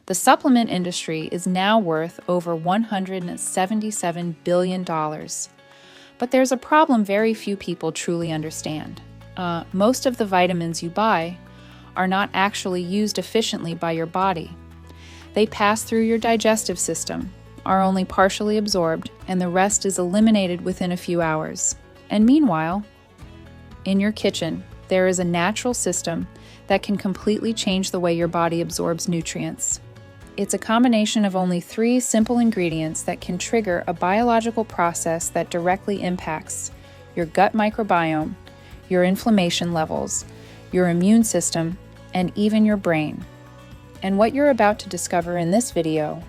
The supplement industry is now worth over $177 billion. But there's a problem very few people truly understand. Most of the vitamins you buy are not actually used efficiently by your body. They pass through your digestive system, are only partially absorbed, and the rest is eliminated within a few hours. And meanwhile, in your kitchen, there is a natural system that can completely change the way your body absorbs nutrients. It's a combination of only 3 simple ingredients that can trigger a biological process that directly impacts your gut microbiome, your inflammation levels, your immune system, and even your brain. And what you're about to discover in this video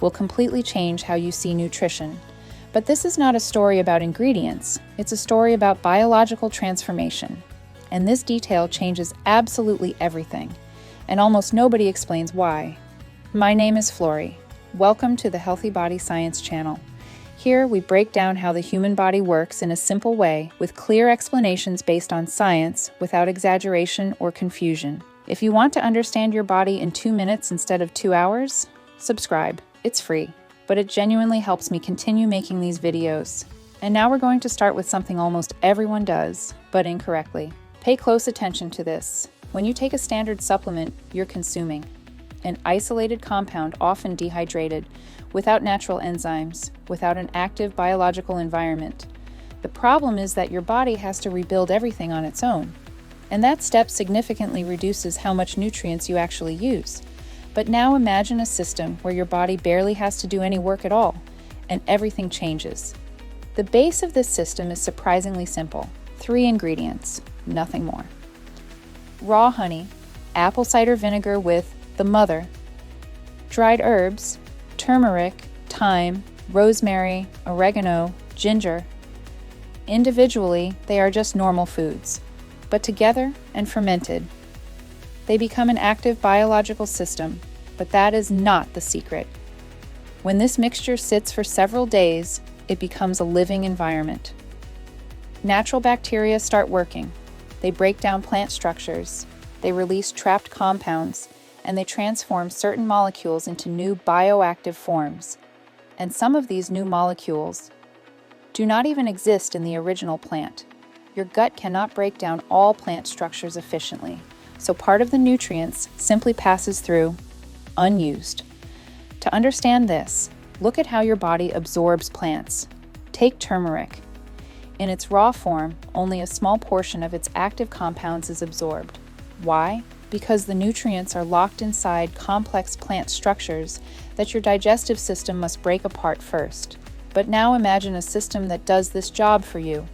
will completely change how you see nutrition. But this is not a story about ingredients, it's a story about biological transformation. And this detail changes absolutely everything, and almost nobody explains why. My name is Flory. Welcome to the Healthy Body Science channel. Here we break down how the human body works in a simple way with clear explanations based on science without exaggeration or confusion. If you want to understand your body in 2 minutes instead of 2 hours, subscribe. It's free, but it genuinely helps me continue making these videos. And now we're going to start with something almost everyone does, but incorrectly. Pay close attention to this. When you take a standard supplement, you're consuming an isolated compound, often dehydrated, without natural enzymes, without an active biological environment. The problem is that your body has to rebuild everything on its own. And that step significantly reduces how much nutrients you actually use. But now imagine a system where your body barely has to do any work at all, and everything changes. The base of this system is surprisingly simple. 3 ingredients, nothing more. Raw honey, apple cider vinegar with the mother, dried herbs, turmeric, thyme, rosemary, oregano, ginger. Individually, they are just normal foods, but together and fermented, they become an active biological system, but that is not the secret. When this mixture sits for several days, it becomes a living environment. Natural bacteria start working. They break down plant structures, they release trapped compounds, and they transform certain molecules into new bioactive forms. And some of these new molecules do not even exist in the original plant. Your gut cannot break down all plant structures efficiently, so part of the nutrients simply passes through unused. To understand this, look at how your body absorbs plants. Take turmeric. In its raw form, only a small portion of its active compounds is absorbed. Why? Because the nutrients are locked inside complex plant structures that your digestive system must break apart first. But now imagine a system that does this job for you,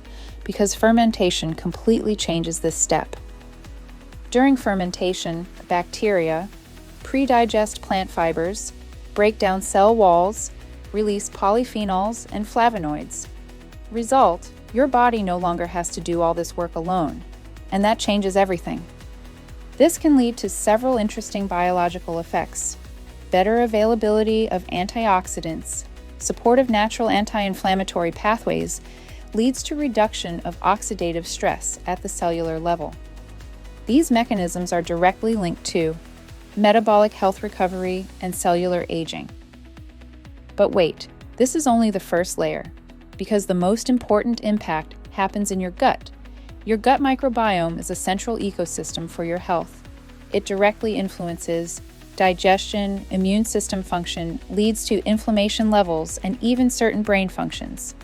because fermentation completely changes this step. During fermentation, bacteria pre-digest plant fibers, break down cell walls, release polyphenols and flavonoids. Result, your body no longer has to do all this work alone, and that changes everything. This can lead to several interesting biological effects. Better availability of antioxidants, supportive natural anti-inflammatory pathways leads to reduction of oxidative stress at the cellular level. These mechanisms are directly linked to metabolic health recovery and cellular aging. But wait, this is only the first layer, because the most important impact happens in your gut. Your gut microbiome is a central ecosystem for your health. It directly influences digestion, immune system function, leads to inflammation levels, and even certain brain functions.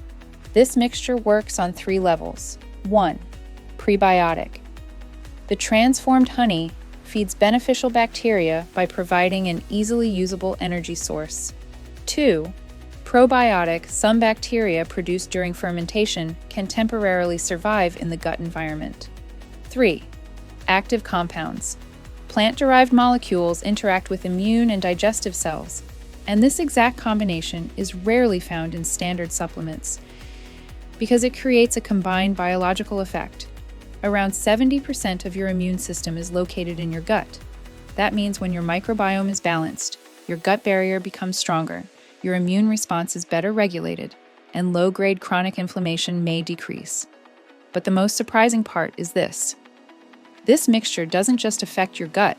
This mixture works on 3 levels. 1. Prebiotic. The transformed honey feeds beneficial bacteria by providing an easily usable energy source. 2. Probiotic. Some bacteria produced during fermentation can temporarily survive in the gut environment. 3. Active compounds. Plant-derived molecules interact with immune and digestive cells, and this exact combination is rarely found in standard supplements because it creates a combined biological effect. Around 70% of your immune system is located in your gut. That means when your microbiome is balanced, your gut barrier becomes stronger, your immune response is better regulated, and low-grade chronic inflammation may decrease. But the most surprising part is this. This mixture doesn't just affect your gut,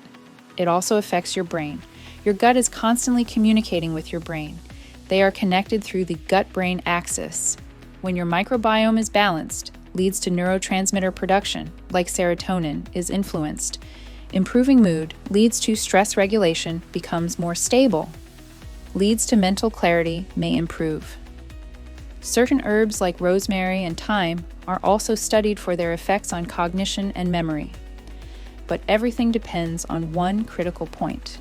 it also affects your brain. Your gut is constantly communicating with your brain. They are connected through the gut-brain axis. When your microbiome is balanced, leads to neurotransmitter production, like serotonin, is influenced. Improving mood leads to stress regulation, becomes more stable. Leads to mental clarity, may improve. Certain herbs like rosemary and thyme are also studied for their effects on cognition and memory. But everything depends on one critical point: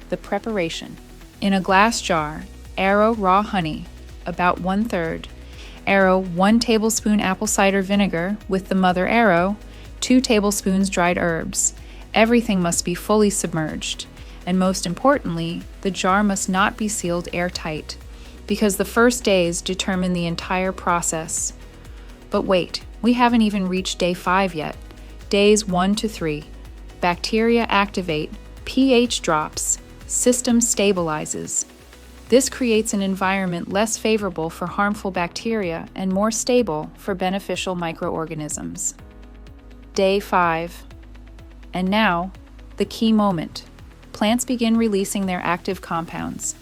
the preparation. In a glass jar, arrow raw honey, about 1/3, arrow 1 tablespoon apple cider vinegar with the mother arrow, 2 tablespoons dried herbs. Everything must be fully submerged. And most importantly, the jar must not be sealed airtight, because the first days determine the entire process. But wait, we haven't even reached day 5 yet. Days 1 to 3. Bacteria activate, pH drops, system stabilizes. This creates an environment less favorable for harmful bacteria and more stable for beneficial microorganisms. Day 5. And now, the key moment. Plants begin releasing their active compounds.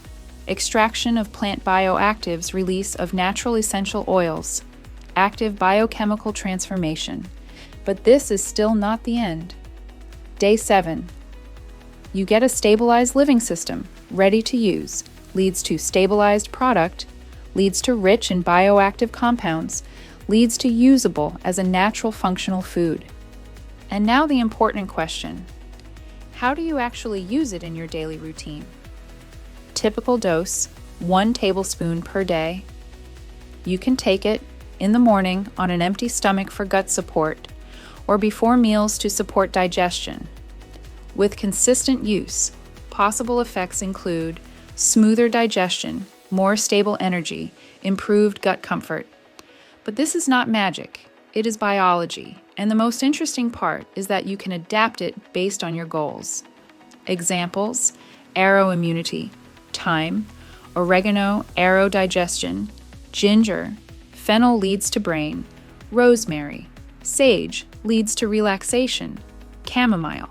Extraction of plant bioactives, release of natural essential oils. Active biochemical transformation. But this is still not the end. Day 7. You get a stabilized living system, ready to use. Leads to stabilized product, leads to rich in bioactive compounds, leads to usable as a natural functional food. And now the important question: how do you actually use it in your daily routine? Typical dose, 1 tablespoon per day. You can take it in the morning on an empty stomach for gut support, or before meals to support digestion. With consistent use, possible effects include smoother digestion, more stable energy, improved gut comfort. But this is not magic, it is biology, and the most interesting part is that you can adapt it based on your goals. Examples: arrow immunity, thyme, oregano, arrow digestion, ginger, fennel leads to brain, rosemary, sage leads to relaxation, chamomile.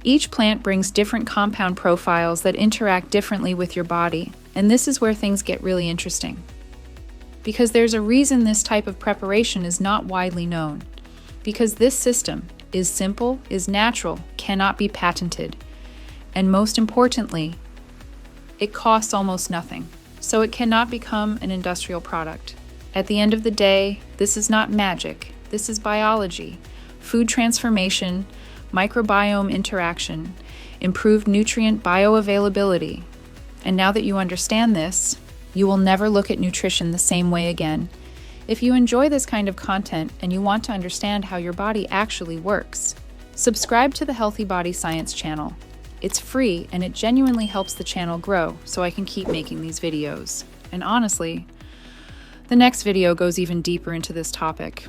Each plant brings different compound profiles that interact differently with your body, and this is where things get really interesting. Because there's a reason this type of preparation is not widely known. Because this system is simple, is natural, cannot be patented, and most importantly, it costs almost nothing, so it cannot become an industrial product. At the end of the day, this is not magic, this is biology, food transformation, microbiome interaction, improved nutrient bioavailability. And now that you understand this, you will never look at nutrition the same way again. If you enjoy this kind of content and you want to understand how your body actually works, subscribe to the Healthy Body Science channel. It's free and it genuinely helps the channel grow so I can keep making these videos. And honestly, the next video goes even deeper into this topic.